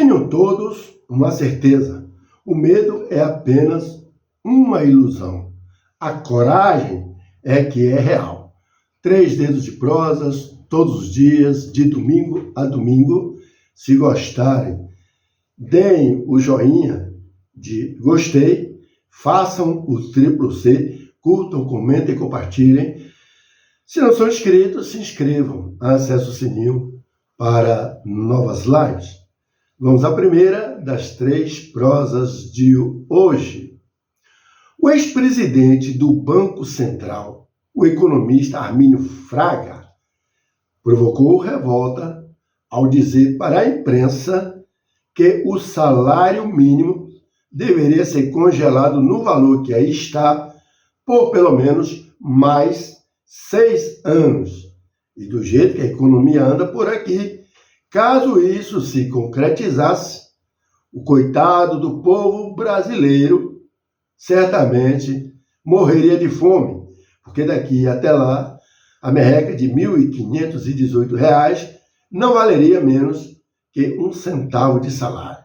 Tenham todos uma certeza: o medo é apenas uma ilusão. A coragem é que é real. 3 dedos de prosas, todos os dias, de domingo a domingo. Se gostarem, deem o joinha de gostei, façam o triplo C, curtam, comentem e compartilhem. Se não são inscritos, se inscrevam, acesse o sininho para novas lives. Vamos à primeira das 3 prosas de hoje. O ex-presidente do Banco Central, o economista Armínio Fraga, provocou revolta ao dizer para a imprensa que o salário mínimo deveria ser congelado no valor que aí está por pelo menos mais 6 anos. E do jeito que a economia anda por aqui, caso isso se concretizasse, o coitado do povo brasileiro certamente morreria de fome, porque daqui até lá a merreca de R$ 1.518 não valeria menos que 1 centavo de salário.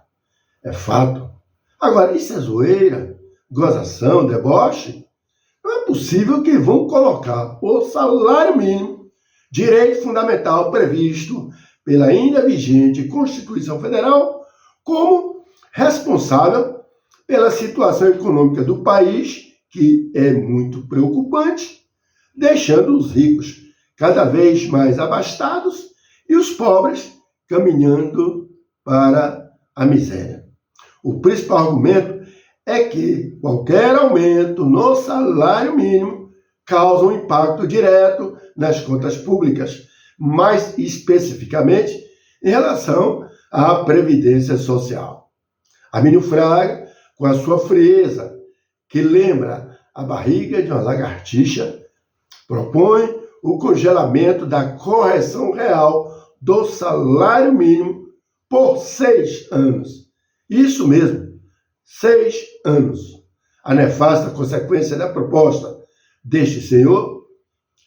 É fato. Agora, isso é zoeira, gozação, deboche? Não é possível que vão colocar o salário mínimo, direito fundamental previsto pela ainda vigente Constituição Federal, como responsável pela situação econômica do país, que é muito preocupante, deixando os ricos cada vez mais abastados e os pobres caminhando para a miséria. O principal argumento é que qualquer aumento no salário mínimo causa um impacto direto nas contas públicas, mais especificamente em relação à Previdência Social. Armínio Fraga, com a sua frieza, que lembra a barriga de uma lagartixa, propõe o congelamento da correção real do salário mínimo por 6 anos. Isso mesmo, 6 anos. A nefasta consequência da proposta deste senhor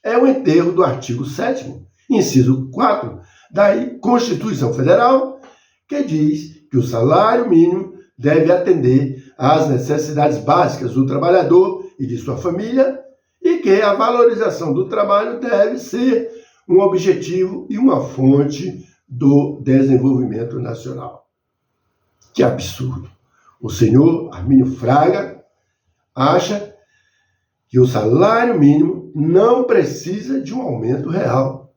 é o enterro do artigo 7º, inciso 4, da Constituição Federal, que diz que o salário mínimo deve atender às necessidades básicas do trabalhador e de sua família e que a valorização do trabalho deve ser um objetivo e uma fonte do desenvolvimento nacional. Que absurdo! O senhor Armínio Fraga acha que o salário mínimo não precisa de um aumento real,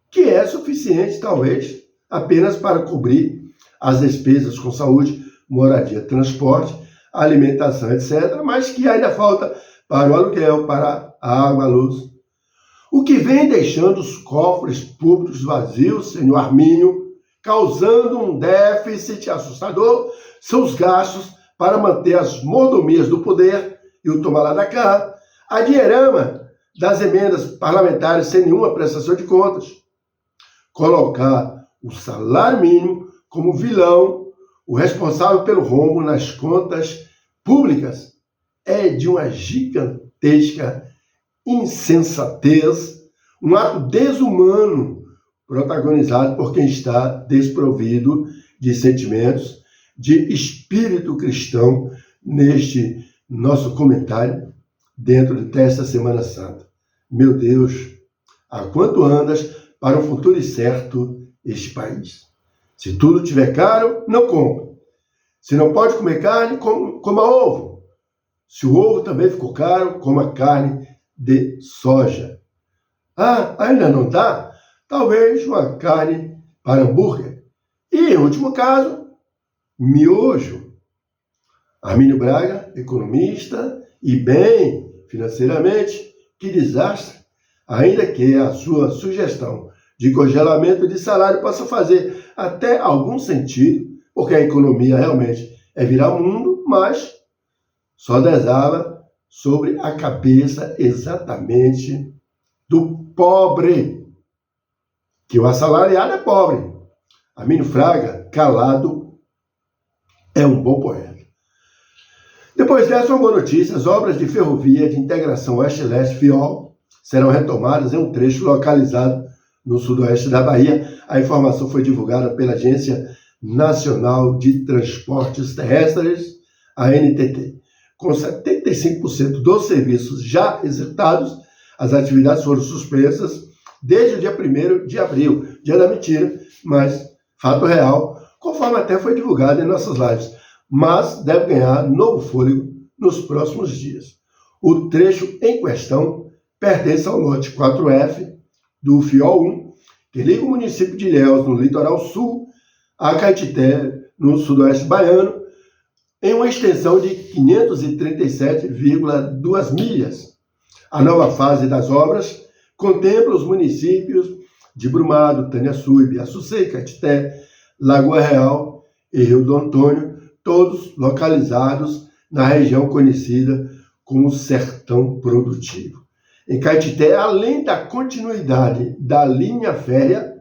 que é suficiente, talvez, apenas para cobrir as despesas com saúde, moradia, transporte, alimentação, etc., mas que ainda falta para o aluguel, para a água, a luz. O que vem deixando os cofres públicos vazios, senhor Armínio, causando um déficit assustador, são os gastos para manter as mordomias do poder e o tomar lá da cá, a dinheirama das emendas parlamentares sem nenhuma prestação de contas. Colocar o salário mínimo como vilão, o responsável pelo rombo nas contas públicas, é de uma gigantesca insensatez, um ato desumano protagonizado por quem está desprovido de sentimentos, de espírito cristão, neste nosso comentário dentro desta Semana Santa. Meu Deus, há quanto andas para um futuro incerto este país? Se tudo tiver caro, não compre. Se não pode comer carne, coma ovo. Se o ovo também ficou caro, coma carne de soja. Ah, ainda não dá? Talvez uma carne para hambúrguer. E, em último caso, miojo. Armínio Fraga, economista e bem financeiramente, que desastre. Ainda que a sua sugestão de congelamento de salário possa fazer até algum sentido, porque a economia realmente é virar mundo, mas só desaba sobre a cabeça exatamente do pobre, que o assalariado é pobre. Armínio Fraga, calado, é um bom poeta. Depois dessa, uma boa notícia: as obras de ferrovia de integração Oeste-Leste FIOL serão retomadas em um trecho localizado no sudoeste da Bahia. A informação foi divulgada pela Agência Nacional de Transportes Terrestres, a ANTT. Com 75% dos serviços já executados, as atividades foram suspensas desde o dia 1º de abril, dia da mentira, mas fato real, conforme até foi divulgado em nossas lives, mas deve ganhar novo fôlego nos próximos dias. O trecho em questão pertence ao lote 4F do FIOL 1, que liga o município de Ilhéus, no litoral sul, a Caetité, no sudoeste baiano, em uma extensão de 537,2 milhas. A nova fase das obras contempla os municípios de Brumado, Taniaçu, Ibiaçucê, Caetité, Lagoa Real e Rio do Antônio, todos localizados na região conhecida como Sertão Produtivo. Em Caetité, além da continuidade da linha férrea,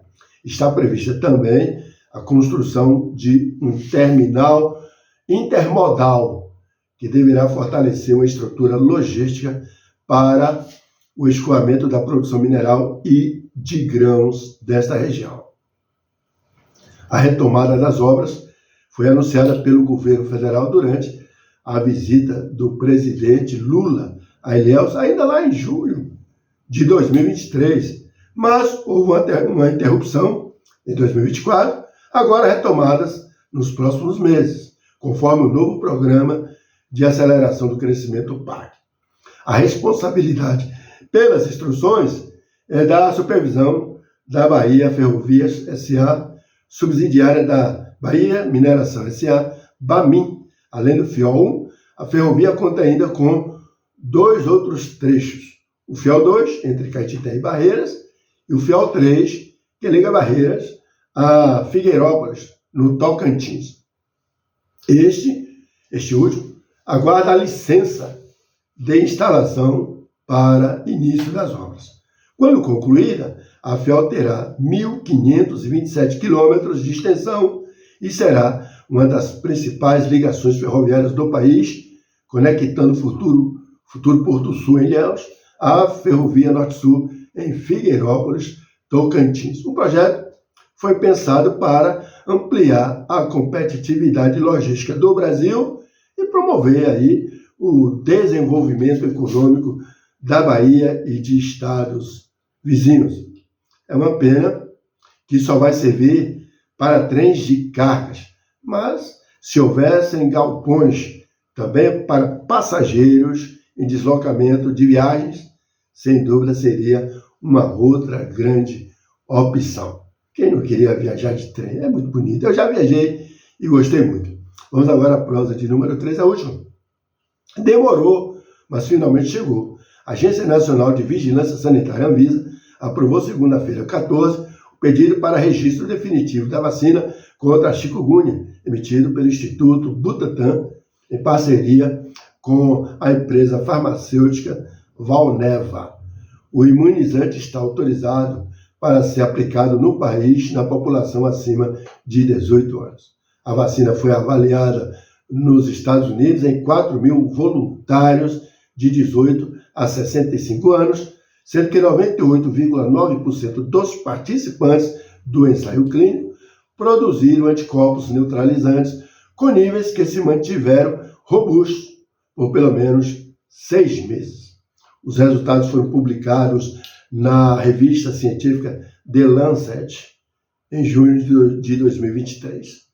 está prevista também a construção de um terminal intermodal, que deverá fortalecer uma estrutura logística para o escoamento da produção mineral e de grãos desta região. A retomada das obras foi anunciada pelo governo federal durante a visita do presidente Lula a Ilhéus, ainda lá em julho de 2023, mas houve uma interrupção em 2024, agora retomadas nos próximos meses, conforme o novo programa de aceleração do crescimento PAC. A responsabilidade pelas instruções é da supervisão da Bahia Ferrovias S.A., subsidiária da Bahia Mineração S.A., BAMIN. Além do FIOL 1, a ferrovia conta ainda com 2 outros trechos. O FIOL 2, entre Caetité e Barreiras, e o FIOL 3, que liga Barreiras a Figueirópolis, no Tocantins. Este último aguarda a licença de instalação para início das obras. Quando concluída, a FIOL terá 1.527 quilômetros de extensão e será uma das principais ligações ferroviárias do país, conectando o futuro Porto Sul em Ilhéus à Ferrovia Norte-Sul em Figueirópolis, Tocantins. O projeto foi pensado para ampliar a competitividade logística do Brasil e promover aí o desenvolvimento econômico da Bahia e de estados vizinhos. É uma pena que só vai servir para trens de cargas, mas se houvessem galpões também para passageiros em deslocamento de viagens, sem dúvida seria uma outra grande opção. Quem não queria viajar de trem? É muito bonito. Eu já viajei e gostei muito. Vamos agora à prosa de número 3, a última. Demorou, mas finalmente chegou. A Agência Nacional de Vigilância Sanitária, Anvisa, aprovou segunda-feira, 14, o pedido para registro definitivo da vacina contra a chikungunya, emitido pelo Instituto Butantan, em parceria com a empresa farmacêutica Valneva. O imunizante está autorizado para ser aplicado no país na população acima de 18 anos. A vacina foi avaliada nos Estados Unidos em 4.000 voluntários de 18 a 65 anos, sendo que 98,9% dos participantes do ensaio clínico produziram anticorpos neutralizantes com níveis que se mantiveram robustos por pelo menos 6 meses. Os resultados foram publicados na revista científica The Lancet em junho de 2023.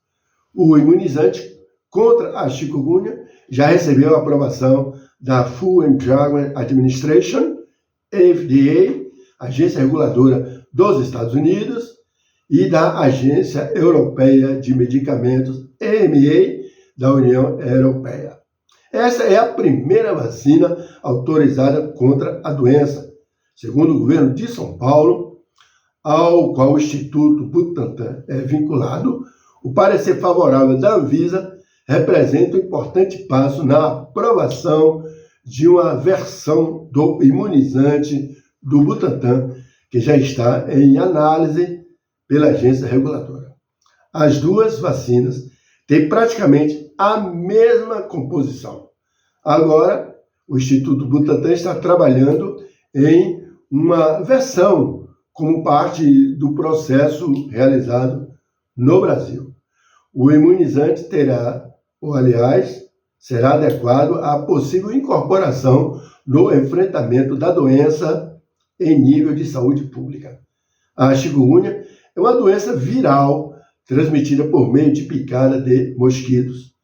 O imunizante contra a chikungunya já recebeu a aprovação da Food and Drug Administration, FDA, agência reguladora dos Estados Unidos, e da Agência Europeia de Medicamentos, EMA, da União Europeia. Essa é a primeira vacina autorizada contra a doença, segundo o governo de São Paulo, ao qual o Instituto Butantan é vinculado. O parecer favorável da Anvisa representa um importante passo na aprovação de uma versão do imunizante do Butantan, que já está em análise pela agência reguladora. As duas vacinas têm praticamente a mesma composição. Agora, o Instituto Butantan está trabalhando em uma versão como parte do processo realizado no Brasil. O imunizante terá, ou aliás, será adequado à possível incorporação no enfrentamento da doença em nível de saúde pública. A chikungunya é uma doença viral transmitida por meio de picada de mosquitos,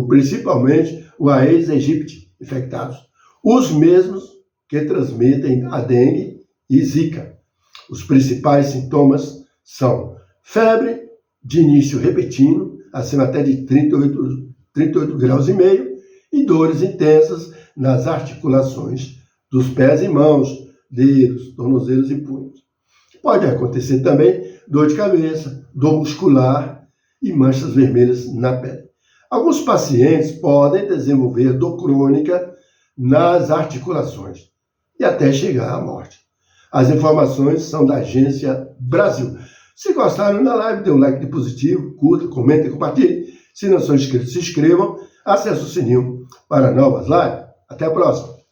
principalmente o Aedes aegypti infectados, os mesmos que transmitem a dengue e zika. Os principais sintomas são febre de início repentino, acima até de 38 graus e meio, e dores intensas nas articulações dos pés e mãos, dedos, tornozelos e punhos. Pode acontecer também dor de cabeça, dor muscular e manchas vermelhas na pele. Alguns pacientes podem desenvolver dor crônica nas articulações e até chegar à morte. As informações são da Agência Brasil. Se gostaram da live, dê um like de positivo, curta, comenta e compartilhe. Se não são inscritos, se inscrevam, acesse o sininho para novas lives. Até a próxima!